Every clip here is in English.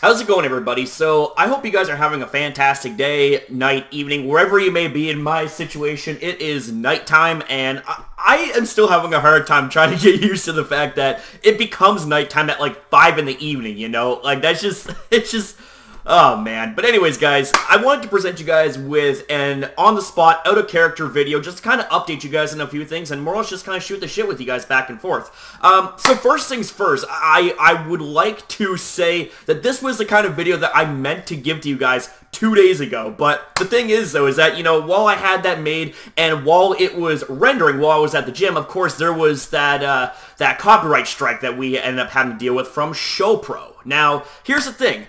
How's it going, everybody? So, I hope you guys are having a fantastic day, night, evening, wherever you may be. In my situation, it is nighttime, and I am still having a hard time trying to get used to the fact that it becomes nighttime at like 5 in the evening, you know? Like, that's just, it's just... Oh, man. But anyways, guys, I wanted to present you guys with an on-the-spot, out-of-character video, just to kind of update you guys on a few things, and more or less just kind of shoot the shit with you guys back and forth. So first things first, I would like to say that this was the kind of video that I meant to give to you guys 2 days ago. But the thing is, though, is that, you know, while I had that made, and while it was rendering while I was at the gym, of course, there was that, that copyright strike that we ended up having to deal with from Shopro. Now, here's the thing.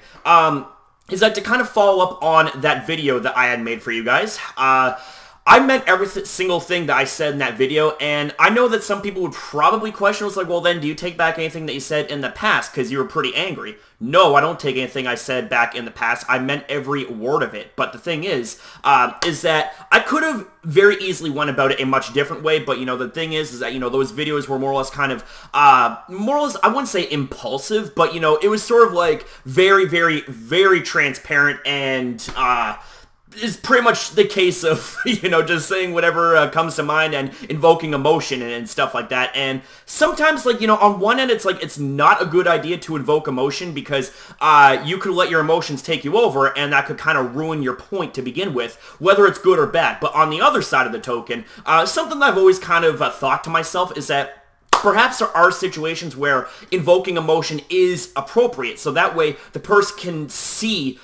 Is that to kind of follow up on that video that I had made for you guys. I meant every single thing that I said in that video, and I know that some people would probably question, it's like, well then, do you take back anything that you said in the past, because you were pretty angry? No, I don't take anything I said back in the past. I meant every word of it. But the thing is that I could have very easily went about it a much different way, but, you know, the thing is that, you know, those videos were more or less kind of, more or less, I wouldn't say impulsive, but, you know, it was sort of like very, very, very transparent and, is pretty much the case of, you know, just saying whatever comes to mind and invoking emotion and stuff like that. And sometimes, like, you know, on one end, it's like, it's not a good idea to invoke emotion because you could let your emotions take you over, and that could kind of ruin your point to begin with, whether it's good or bad. But on the other side of the token, something that I've always kind of thought to myself is that perhaps there are situations where invoking emotion is appropriate, so that way the person can see,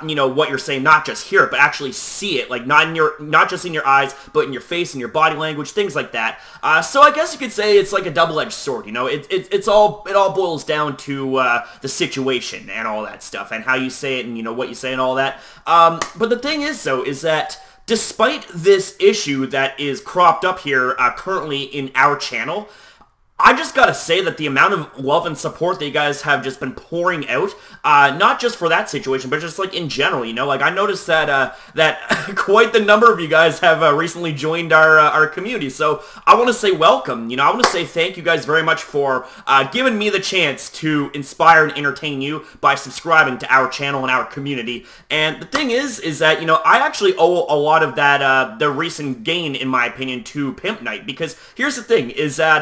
you know, what you're saying, not just hear it, but actually see it, like not just in your eyes, but in your face and your body language, things like that. So I guess you could say it's like a double-edged sword, you know. It all boils down to the situation and all that stuff, and how you say it, and you know what you say and all that. But the thing is, though, is that despite this issue that is cropped up here currently in our channel, I just gotta say that the amount of love and support that you guys have just been pouring out, not just for that situation, but just like in general, you know, like I noticed that that quite the number of you guys have recently joined our community. So I want to say welcome. You know, I want to say thank you guys very much for giving me the chance to inspire and entertain you by subscribing to our channel and our community. And the thing is that, you know, I actually owe a lot of that the recent gain, in my opinion, to Pimpnite, because here's the thing: is that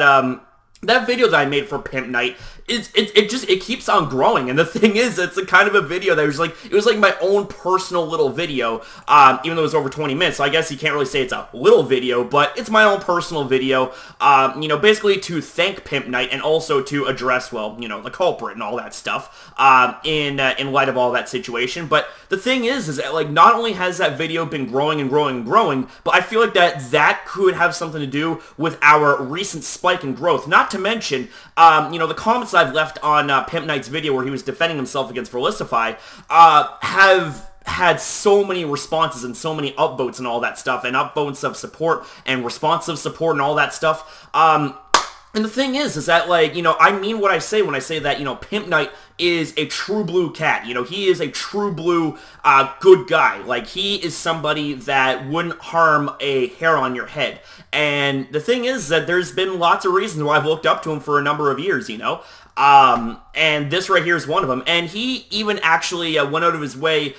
that video that I made for Pimpnite, it keeps on growing, and the thing is, it's a kind of a video that was like, it was like my own personal little video, even though it was over 20 minutes, so I guess you can't really say it's a little video, but it's my own personal video, you know, basically to thank Pimpnite, and also to address, well, you know, the culprit and all that stuff, in light of all that situation. But the thing is that, like, not only has that video been growing and growing and growing, but I feel like that could have something to do with our recent spike in growth. Not to mention, you know, the comments I've left on Pimpnite's video where he was defending himself against Verlistify have had so many responses and so many upvotes and all that stuff, and upvotes of support and responsive support and all that stuff. And the thing is that, like, you know, I mean what I say when I say that, you know, Pimpnite is a true blue cat. You know, he is a true blue good guy. Like, he is somebody that wouldn't harm a hair on your head. And the thing is that there's been lots of reasons why I've looked up to him for a number of years, you know. And this right here is one of them. And he even actually went out of his way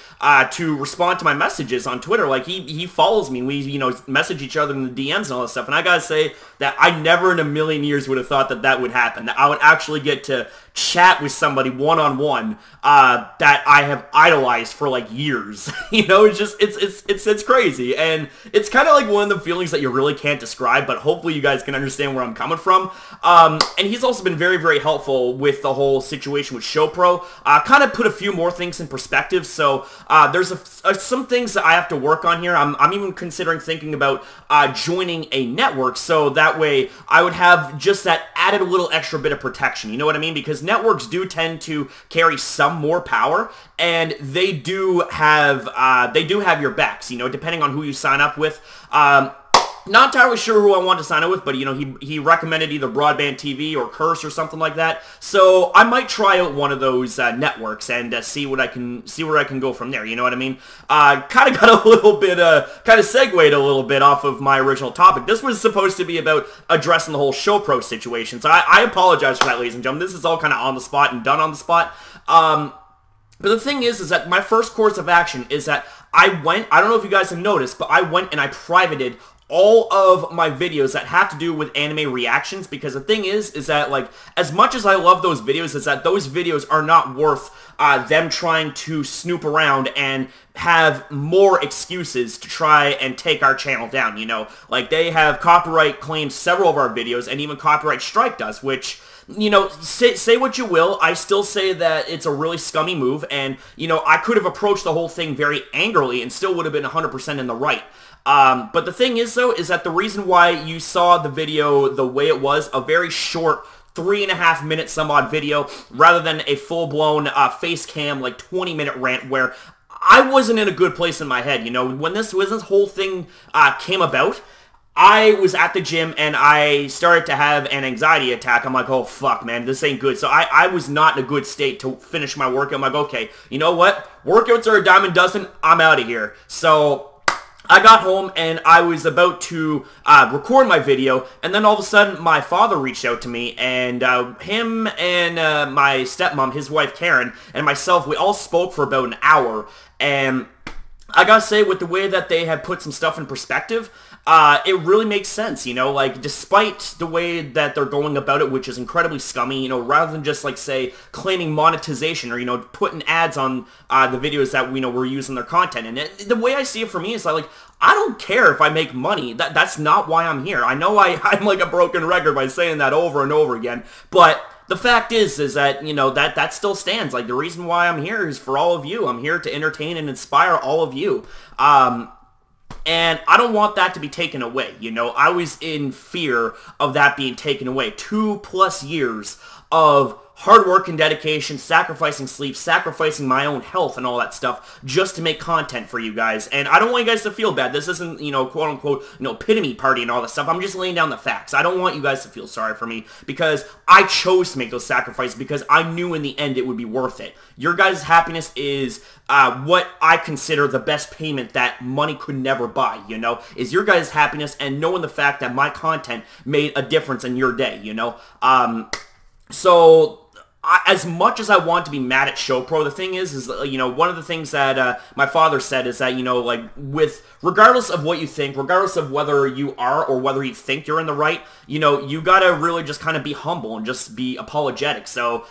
to respond to my messages on Twitter. Like, he follows me, and we, you know, message each other in the DMs and all that stuff. And I gotta say that I never in a million years would have thought that would happen. That I would actually get to chat with somebody one-on-one that I have idolized for like years. You know, it's just, it's crazy. And it's kind of like one of the feelings that you really can't describe, but hopefully you guys can understand where I'm coming from. And he's also been very, very helpful with the whole situation with Shopro. Kind of put a few more things in perspective. So there's some things that I have to work on here. I'm even considering thinking about joining a network, so that way I would have just that added a little extra bit of protection. You know what I mean? Because networks do tend to carry some more power, and they do have your backs, you know, depending on who you sign up with. Not entirely sure who I want to sign up with, but, you know, he recommended either Broadband TV or Curse or something like that. So I might try out one of those networks and see where I can go from there. You know what I mean? Kind of got a little bit, kind of segued a little bit off of my original topic. This was supposed to be about addressing the whole Shopro situation. So I apologize for that, ladies and gentlemen. This is all kind of on the spot and done on the spot. But the thing is that my first course of action is that I don't know if you guys have noticed, but I went and I privated all of my videos that have to do with anime reactions, because the thing is that, like, as much as I love those videos, is that those videos are not worth them trying to snoop around and have more excuses to try and take our channel down, you know? Like, they have copyright claimed several of our videos, and even copyright striked us, which, you know, say what you will, I still say that it's a really scummy move, and, you know, I could have approached the whole thing very angrily and still would have been 100% in the right. But the thing is, though, is that the reason why you saw the video the way it was, a very short 3.5 minute some odd video, rather than a full-blown face cam, like 20-minute rant where I wasn't in a good place in my head, you know? When this whole thing came about, I was at the gym and I started to have an anxiety attack. I'm like, oh fuck, man, this ain't good. So I was not in a good state to finish my workout. I'm like, okay, you know what? Workouts are a dime a dozen. I'm out of here. So I got home and I was about to record my video, and then all of a sudden my father reached out to me, and him and my stepmom, his wife Karen, and myself, we all spoke for about an hour, and I gotta say, with the way that they have put some stuff in perspective, it really makes sense, you know, like, despite the way that they're going about it, which is incredibly scummy, you know, rather than just, like, say, claiming monetization or, you know, putting ads on the videos that, we know, we're using their content. And the way I see it for me is like, I don't care if I make money. That's not why I'm here. I know I'm like a broken record by saying that over and over again, but the fact is that, you know, that still stands. Like, the reason why I'm here is for all of you. I'm here to entertain and inspire all of you. And I don't want that to be taken away, you know? I was in fear of that being taken away. 2+ years of hard work and dedication, sacrificing sleep, sacrificing my own health and all that stuff just to make content for you guys. And I don't want you guys to feel bad. This isn't, you know, quote-unquote, you know, epitome party and all that stuff. I'm just laying down the facts. I don't want you guys to feel sorry for me, because I chose to make those sacrifices because I knew in the end it would be worth it. Your guys' happiness is what I consider the best payment that money could never buy, you know, is your guys' happiness and knowing the fact that my content made a difference in your day, you know? So as much as I want to be mad at Shopro, the thing is, you know, one of the things that my father said is that, you know, like, regardless of what you think, regardless of whether you are or whether you think you're in the right, you know, you gotta really just kind of be humble and just be apologetic. So,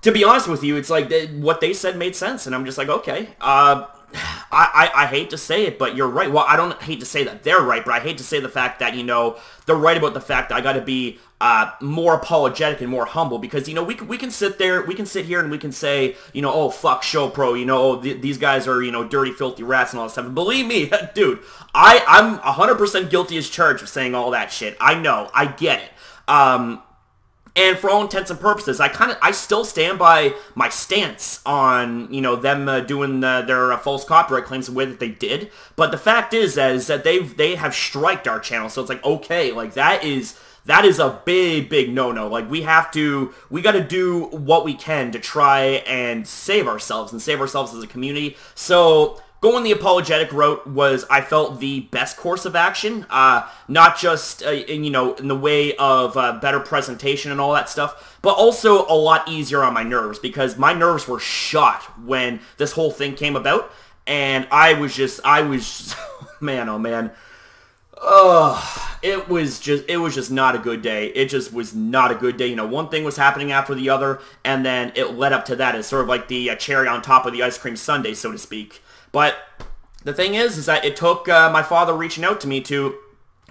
to be honest with you, it's like, what they said made sense, and I'm just like, okay, I hate to say it, but you're right. Well, I don't hate to say that they're right, but I hate to say the fact that, you know, they're right about the fact that I gotta be more apologetic and more humble, because, you know, we can sit here and we can say, you know, oh, fuck Shopro, you know, oh, these guys are, you know, dirty, filthy rats and all that stuff. And believe me, dude, I'm 100% guilty as charged of saying all that shit. I know, I get it. And for all intents and purposes, I still stand by my stance on, you know, them doing their false copyright claims the way that they did. But the fact is that they have striked our channel, so it's like, okay, like, that is a big no-no. Like, we got to do what we can to try and save ourselves as a community. So going the apologetic route was, I felt, the best course of action, not just, you know, in the way of better presentation and all that stuff, but also a lot easier on my nerves, because my nerves were shot when this whole thing came about, and I was just, man, oh man, it was just not a good day. It just was not a good day. You know, one thing was happening after the other, and then it led up to that as sort of like the cherry on top of the ice cream sundae, so to speak. But the thing is that it took my father reaching out to me to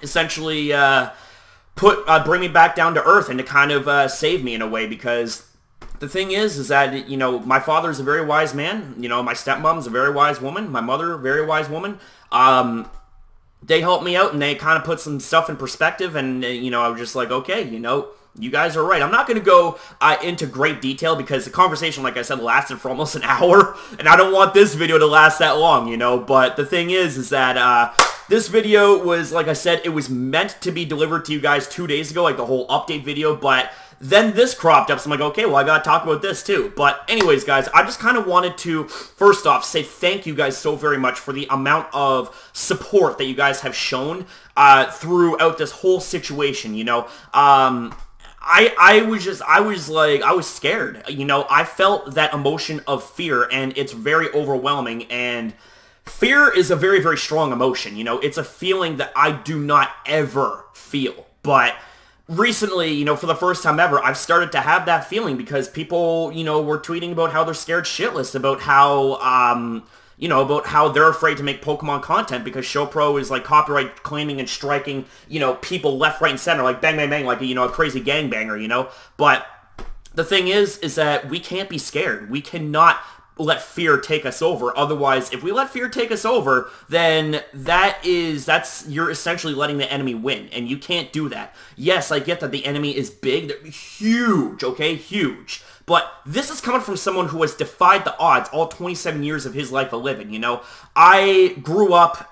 essentially bring me back down to earth and to kind of save me in a way, because the thing is that, you know, my father's a very wise man. You know, my stepmom's a very wise woman. My mother, a very wise woman. They helped me out, and they kind of put some stuff in perspective, and, you know, I was just like, okay, you know, you guys are right. I'm not going to go into great detail, because the conversation, like I said, lasted for almost an hour, and I don't want this video to last that long, you know, but the thing is that this video was, like I said, it was meant to be delivered to you guys 2 days ago, like the whole update video, but then this cropped up, so I'm like, okay, well, I gotta talk about this too. But anyways, guys, I just kind of wanted to, first off, say thank you guys so very much for the amount of support that you guys have shown throughout this whole situation, you know. I was scared. You know, I felt that emotion of fear, and it's very overwhelming, and fear is a very, very strong emotion. You know, it's a feeling that I do not ever feel. But recently, you know, for the first time ever, I've started to have that feeling because people, you know, were tweeting about how they're scared shitless about how, you know, about how they're afraid to make Pokemon content because Shopro is, like, copyright claiming and striking, you know, people left, right, and center, like, bang, bang, bang, like, you know, a crazy gangbanger, you know? But the thing is that we can't be scared. We cannot let fear take us over. Otherwise, if we let fear take us over, then you're essentially letting the enemy win, and you can't do that. Yes, I get that the enemy is big. They're huge, okay? Huge. But this is coming from someone who has defied the odds all 27 years of his life of living, you know? I grew up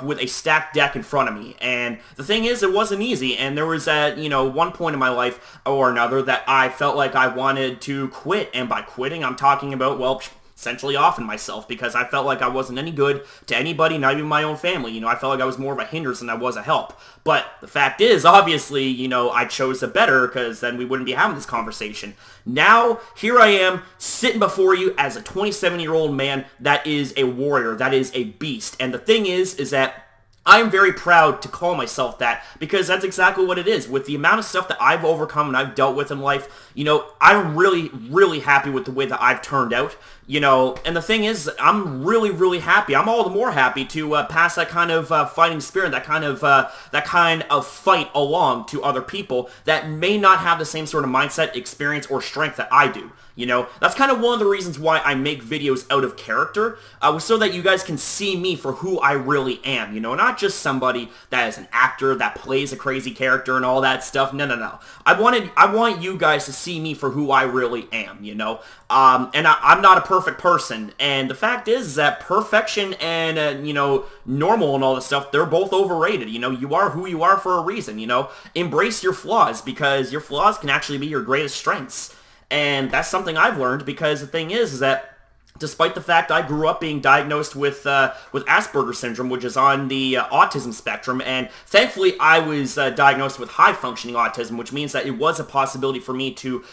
with a stacked deck in front of me, and the thing is, it wasn't easy, and there was at, you know, one point in my life or another that I felt like I wanted to quit, and by quitting, I'm talking about, well, essentially offing myself because I felt like I wasn't any good to anybody, not even my own family. You know, I felt like I was more of a hindrance than I was a help. But the fact is, obviously, you know, I chose the better because then we wouldn't be having this conversation. Now, here I am, sitting before you as a 27-year-old man that is a warrior, that is a beast. And the thing is that I'm very proud to call myself that because that's exactly what it is. With the amount of stuff that I've overcome and I've dealt with in life, you know, I'm really, really happy with the way that I've turned out, you know, and the thing is, I'm really, really happy. I'm all the more happy to pass that kind of fighting spirit, that kind of fight along to other people that may not have the same sort of mindset, experience, or strength that I do. You know, that's kind of one of the reasons why I make videos out of character, so that you guys can see me for who I really am, you know, not just somebody that is an actor that plays a crazy character and all that stuff. No, no, no. I want you guys to see me for who I really am, you know, and I'm not a perfect person, and the fact is that perfection and, you know, normal and all this stuff, they're both overrated, you know, you are who you are for a reason, you know, embrace your flaws, because your flaws can actually be your greatest strengths. And that's something I've learned because the thing is that despite the fact I grew up being diagnosed with Asperger's syndrome, which is on the autism spectrum, and thankfully I was diagnosed with high-functioning autism, which means that it was a possibility for me to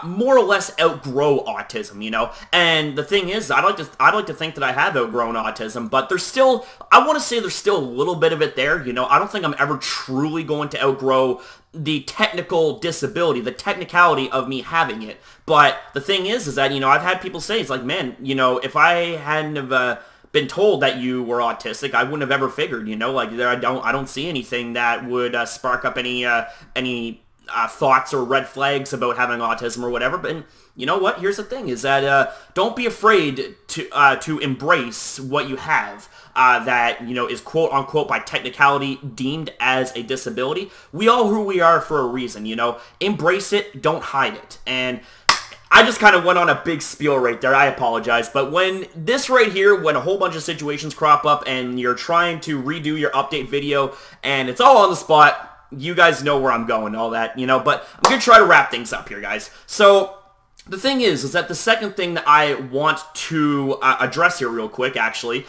more or less outgrow autism, you know. And the thing is, I'd like to think that I have outgrown autism, but there's still, I want to say there's still a little bit of it there, you know. I don't think I'm ever truly going to outgrow the technical disability, the technicality of me having it. But the thing is that, you know, I've had people say, it's like, man, you know, if I hadn't have been told that you were autistic, I wouldn't have ever figured, you know, like, I don't see anything that would spark up any thoughts or red flags about having autism or whatever. But you know what? Here's the thing, is that don't be afraid to embrace what you have. That, you know, is quote-unquote by technicality deemed as a disability. We all who we are for a reason, you know. Embrace it, don't hide it. And I just kind of went on a big spiel right there. I apologize. But when this right here, when a whole bunch of situations crop up and you're trying to redo your update video and it's all on the spot, you guys know where I'm going, all that, you know. But I'm going to try to wrap things up here, guys. So the thing is that the second thing that I want to address here real quick, actually,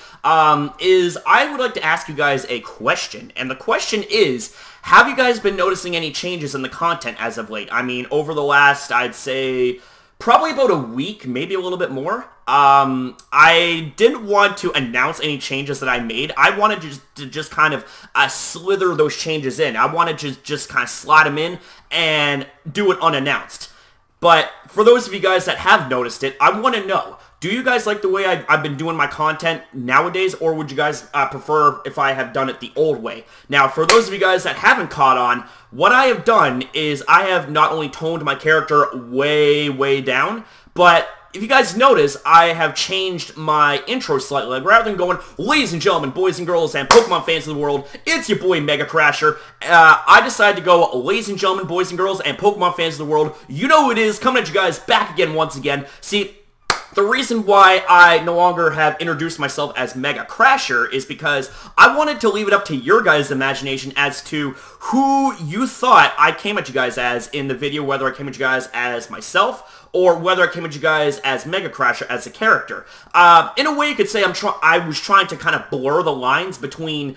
is I would like to ask you guys a question. And the question is, have you guys been noticing any changes in the content as of late? I mean, over the last, I'd say, probably about a week, maybe a little bit more. I didn't want to announce any changes that I made. I wanted to just kind of slither those changes in. I wanted to just kind of slide them in and do it unannounced. But for those of you guys that have noticed it, I want to know, do you guys like the way I've been doing my content nowadays, or would you guys prefer if I have done it the old way? Now, for those of you guys that haven't caught on, what I have done is I have not only toned my character way, way down, but if you guys notice, I have changed my intro slightly. Like, rather than going, ladies and gentlemen, boys and girls, and Pokemon fans of the world, it's your boy MegaCrasher. I decided to go, ladies and gentlemen, boys and girls, and Pokemon fans of the world. You know who it is, coming at you guys back again once again. See, the reason why I no longer have introduced myself as MegaCrasher is because I wanted to leave it up to your guys' imagination as to who you thought I came at you guys as in the video, whether I came at you guys as myself, or whether I came at you guys as MegaCrasher as a character. In a way, you could say I was trying to kind of blur the lines between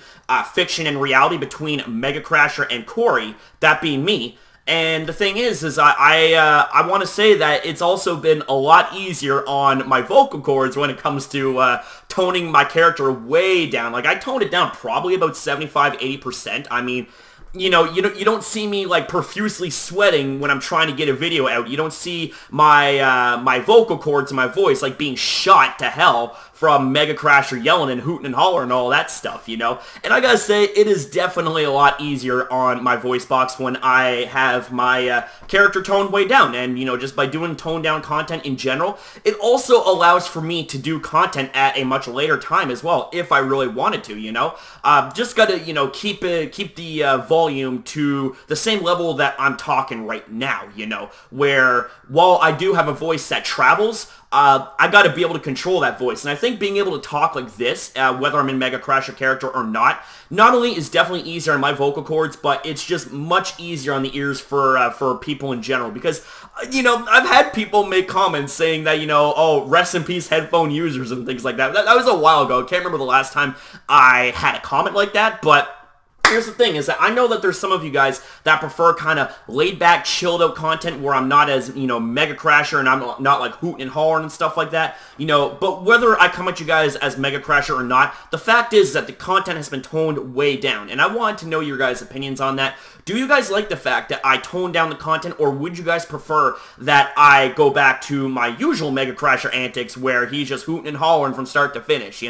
fiction and reality, between MegaCrasher and Corey, that being me. And the thing is I want to say that it's also been a lot easier on my vocal cords when it comes to toning my character way down. Like, I toned it down probably about 75-80%. I mean, you don't see me like profusely sweating when I'm trying to get a video out. You don't see my my vocal cords and my voice like being shot to hell from MegaCrasher yelling and hooting and hollering and all that stuff, And I gotta say, it is definitely a lot easier on my voice box when I have my character toned way down. And, just by doing toned down content in general, it also allows for me to do content at a much later time as well, if I really wanted to, Just gotta, keep the volume to the same level that I'm talking right now, where while I do have a voice that travels, I got to be able to control that voice. And I think being able to talk like this, whether I'm in MegaCrasher character or not only is definitely easier on my vocal cords, but it's just much easier on the ears for people in general. Because, I've had people make comments saying that, oh, rest in peace headphone users and things like that. That was a while ago. I can't remember the last time I had a comment like that, but here's the thing, is that I know that there's some of you guys that prefer kind of laid-back, chilled-out content where I'm not as, MegaCrasher and I'm not like hooting and hollering and stuff like that, but whether I come at you guys as MegaCrasher or not, the fact is that the content has been toned way down, and I wanted to know your guys' opinions on that. Do you guys like the fact that I toned down the content, or would you guys prefer that I go back to my usual MegaCrasher antics where he's just hooting and hollering from start to finish,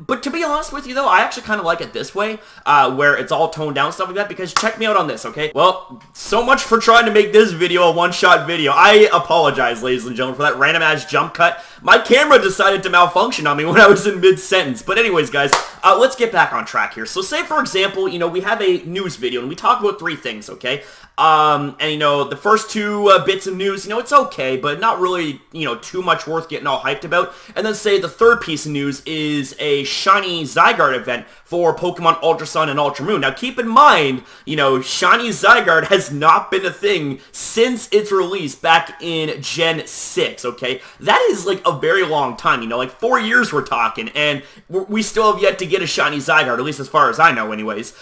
But to be honest with you, though, I actually kind of like it this way, where it's all toned down, stuff like that, because check me out on this, okay? Well, so much for trying to make this video a one-shot video. I apologize, ladies and gentlemen, for that random-ass jump cut. My camera decided to malfunction on me when I was in mid-sentence. But anyways, guys, let's get back on track here. So say, for example, we have a news video, and we talk about 3 things, okay? And, the first 2 bits of news, it's okay, but not really, too much worth getting all hyped about. And then say the third piece of news is a Shiny Zygarde event for Pokemon Ultra Sun and Ultra Moon. Now, keep in mind, Shiny Zygarde has not been a thing since its release back in Gen 6, okay? That is, like, a very long time, like 4 years we're talking, and we still have yet to get a Shiny Zygarde, at least as far as I know anyways.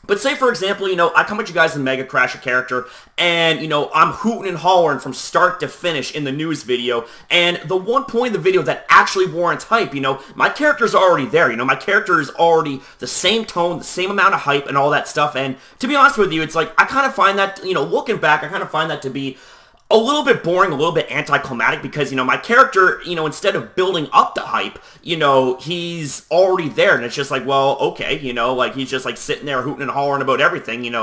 But say, for example, I come at you guys in MegaCrasher character, and, I'm hooting and hollering from start to finish in the news video, and the one point in the video that actually warrants hype, my character's already there, my character is already the same tone, the same amount of hype, and all that stuff, and to be honest with you, it's like, I kind of find that, looking back, I kind of find that to be a little bit boring, a little bit anticlimactic, because, my character, instead of building up the hype, he's already there, and it's just like, well, okay, like, he's just, like, sitting there hooting and hollering about everything,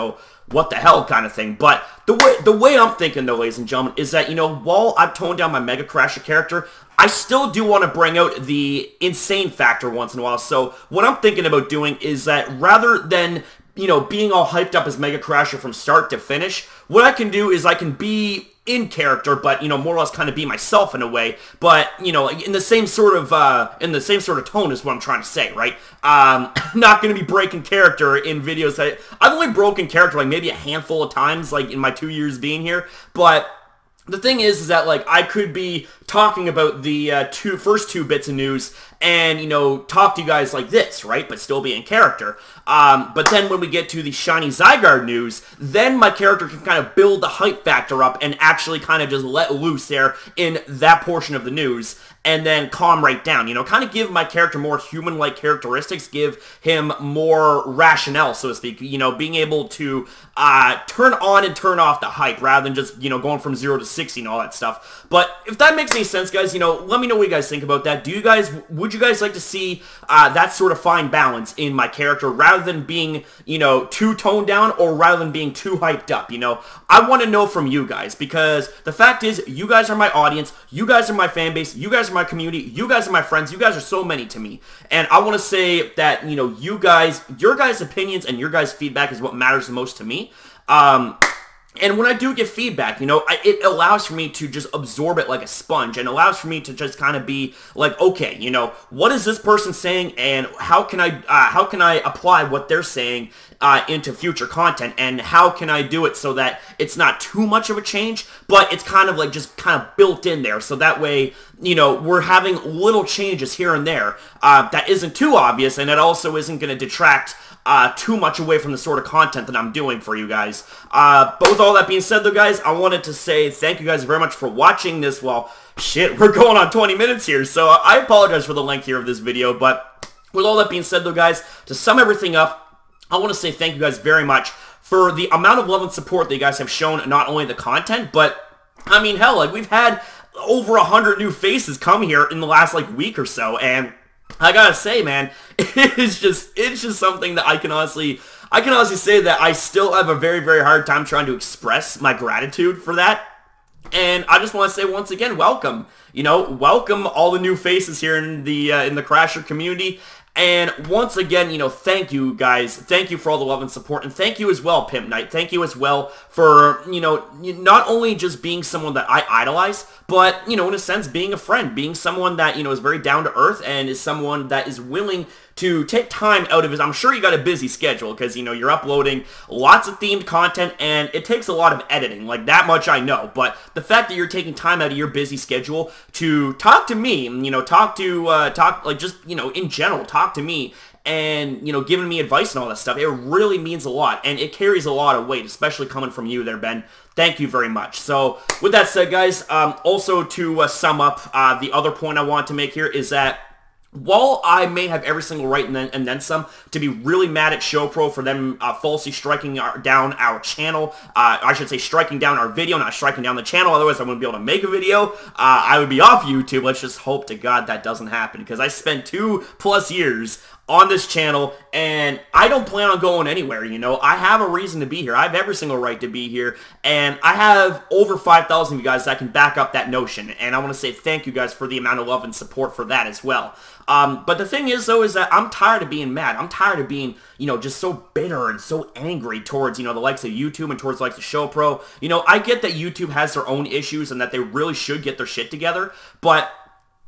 what the hell kind of thing. But the way I'm thinking, though, ladies and gentlemen, is that, while I've toned down my MegaCrasher character, I still do want to bring out the insane factor once in a while. So what I'm thinking about doing is that rather than being all hyped up as MegaCrasher from start to finish, what I can do is I can be in character, but, more or less kind of be myself in a way, but, in the same sort of tone is what I'm trying to say, right? Not going to be breaking character in videos. I've only broken character, like, maybe a handful of times, like, in my 2 years being here, but the thing is that, like, I could be talking about the first 2 bits of news and, talk to you guys like this, right? But still be in character. But then when we get to the Shiny Zygarde news, then my character can kind of build the hype factor up and actually kind of just let loose there in that portion of the news and then calm right down. Kind of give my character more human-like characteristics, give him more rationale, so to speak. Being able to turn on and turn off the hype rather than just, going from 0 to 60 and all that stuff. But if that makes any sense, guys, let me know what you guys think about that. Would you guys like to see that sort of fine balance in my character rather than being, too toned down or rather than being too hyped up, I want to know from you guys, because the fact is, you guys are my audience, you guys are my fan base, you guys are my community, you guys are my friends, you guys are so many to me, and I want to say that, your guys' opinions and your guys' feedback is what matters the most to me. And when I do get feedback, it allows for me to just absorb it like a sponge, and allows for me to just kind of be like, okay, what is this person saying, and how can I apply what they're saying into future content, and how can I do it so that it's not too much of a change, but it's kind of like just kind of built in there, so that way, you know, we're having little changes here and there that isn't too obvious, and it also isn't going to detract too much away from the sort of content that I'm doing for you guys. But with all that being said, though, guys, I wanted to say thank you guys very much for watching this. Well, shit, we're going on 20 minutes here, so I apologize for the length here of this video, but with all that being said, though, guys, to sum everything up, I want to say thank you guys very much for the amount of love and support that you guys have shown, not only the content, but, I mean, hell, like, we've had over 100 new faces come here in the last, like, week or so, and I gotta say, man, it's just something that I can honestly say that I still have a very, very hard time trying to express my gratitude for that. And I just want to say once again, welcome. You know, welcome all the new faces here in the Crasher community. And once again, you know, thank you guys. Thank you for all the love and support. And thank you as well, Pimpnite. Thank you as well for, you know, not only just being someone that I idolize, but, you know, in a sense, being a friend. Being someone that, you know, is very down to earth and is someone that is willing to take time out of his, I'm sure you got a busy schedule because, you know, you're uploading lots of themed content and it takes a lot of editing, like that much I know, but the fact that you're taking time out of your busy schedule to talk to me, you know, like just, you know, in general, talk to me and, you know, giving me advice and all that stuff, it really means a lot and it carries a lot of weight, especially coming from you there, Ben. Thank you very much. So, with that said, guys, also to sum up, the other point I want to make here is that while I may have every single right and then some to be really mad at Shopro for them falsely striking down our channel, I should say striking down our video, not striking down the channel, otherwise I wouldn't be able to make a video, I would be off YouTube. Let's just hope to God that doesn't happen, because I spent 2+ years on this channel, and I don't plan on going anywhere, you know. I have a reason to be here. I have every single right to be here, and I have over 5,000 of you guys that can back up that notion, and I want to say thank you guys for the amount of love and support for that as well. But the thing is, though, is that I'm tired of being mad. I'm tired of being, you know, just so bitter and so angry towards, you know, the likes of YouTube and towards the likes of Shopro. You know, I get that YouTube has their own issues and that they really should get their shit together, but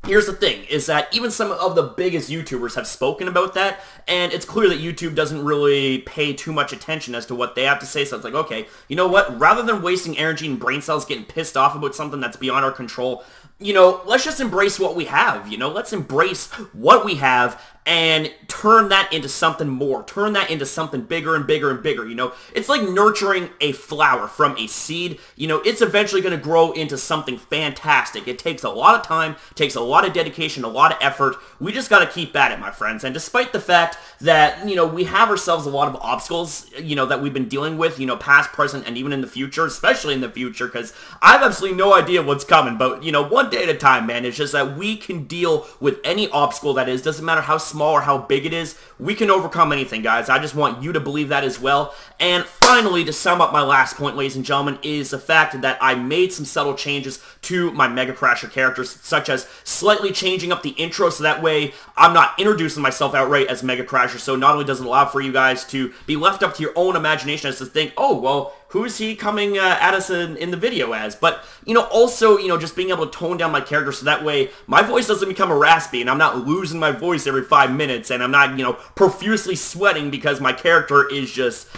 here's the thing, is that even some of the biggest YouTubers have spoken about that, and it's clear that YouTube doesn't really pay too much attention as to what they have to say, so it's like, okay, you know what, rather than wasting energy and brain cells getting pissed off about something that's beyond our control, you know, let's just embrace what we have, you know, let's embrace what we have and turn that into something more, turn that into something bigger and bigger and bigger, you know. It's like nurturing a flower from a seed, you know, it's eventually going to grow into something fantastic. It takes a lot of time, takes a lot of dedication, a lot of effort. We just got to keep at it, my friends, and despite the fact that, you know, we have ourselves a lot of obstacles, you know, that we've been dealing with, you know, past, present, and even in the future, especially in the future, because I have absolutely no idea what's coming, but, you know, one day at a time, man. It's just that we can deal with any obstacle that is, doesn't matter how small or how big it is, we can overcome anything, guys. I just want you to believe that as well. And finally, to sum up my last point, ladies and gentlemen, is the fact that I made some subtle changes to my MegaCrasher characters, such as slightly changing up the intro so that way I'm not introducing myself outright as MegaCrasher, so not only does it allow for you guys to be left up to your own imagination as to think, oh, well, who is he coming at us in the video as? But, you know, also, you know, just being able to tone down my character so that way my voice doesn't become a raspy and I'm not losing my voice every 5 minutes and I'm not, you know, profusely sweating because my character is just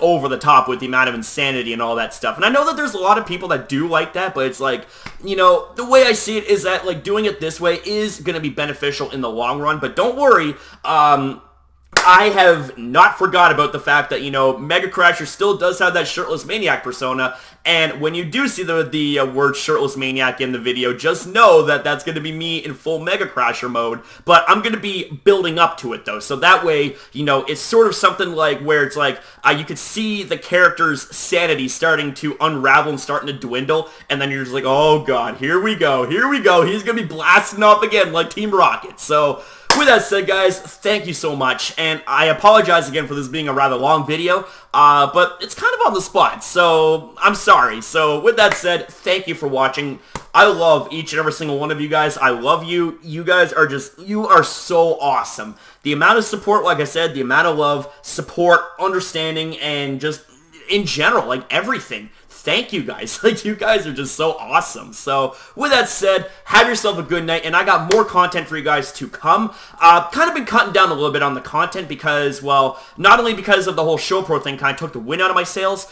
over the top with the amount of insanity and all that stuff. And I know that there's a lot of people that do like that, but it's like, you know, the way I see it is that, like, doing it this way is going to be beneficial in the long run, but don't worry, I have not forgot about the fact that, you know, MegaCrasher still does have that shirtless maniac persona, and when you do see the word shirtless maniac in the video, just know that that's going to be me in full MegaCrasher mode, but I'm going to be building up to it, though, so that way, you know, it's sort of something like where it's like, you could see the character's sanity starting to unravel and starting to dwindle, and then you're just like, oh god, here we go, he's going to be blasting off again like Team Rocket, so with that said, guys, thank you so much, and I apologize again for this being a rather long video, but it's kind of on the spot, so I'm sorry. So with that said, thank you for watching. I love each and every single one of you guys. I love you. You guys are you are so awesome. The amount of support, like I said, the amount of love, support, understanding, and just in general, like everything. thank you guys. Like, you guys are just so awesome. So, with that said, have yourself a good night, and I got more content for you guys to come. Kind of been cutting down a little bit on the content because, well, not only because of the whole Shopro thing kind of took the wind out of my sails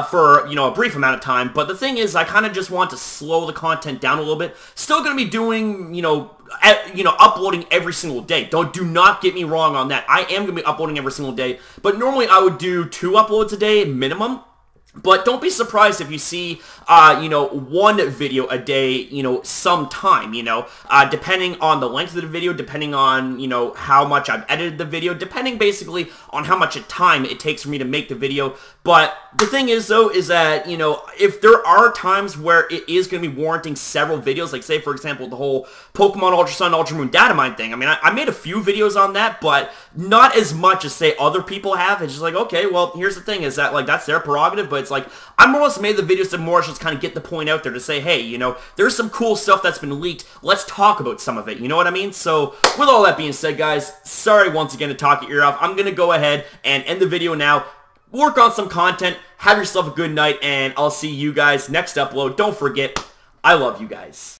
for, you know, a brief amount of time, but the thing is, I kind of just want to slow the content down a little bit. Still going to be doing, you know, uploading every single day. Do not get me wrong on that. I am going to be uploading every single day, but normally I would do 2 uploads a day minimum. But don't be surprised if you see, you know, 1 video a day, you know, sometime, you know, depending on the length of the video, depending on, you know, how much I've edited the video, depending basically on how much time it takes for me to make the video. But the thing is, though, is that, you know, if there are times where it is going to be warranting several videos, like, say, for example, the whole Pokemon Ultra Sun, Ultra Moon data mine thing. I mean, I made a few videos on that, but not as much as, say, other people have. It's just like, okay, well, here's the thing, is that, like, that's their prerogative, but it's like, I more or less made the videos to more just kind of get the point out there to say, hey, you know, there's some cool stuff that's been leaked. Let's talk about some of it. You know what I mean? So, with all that being said, guys, sorry once again to talk your ear off. I'm going to go ahead and end the video now. Work on some content. Have yourself a good night, and I'll see you guys next upload. Don't forget, I love you guys.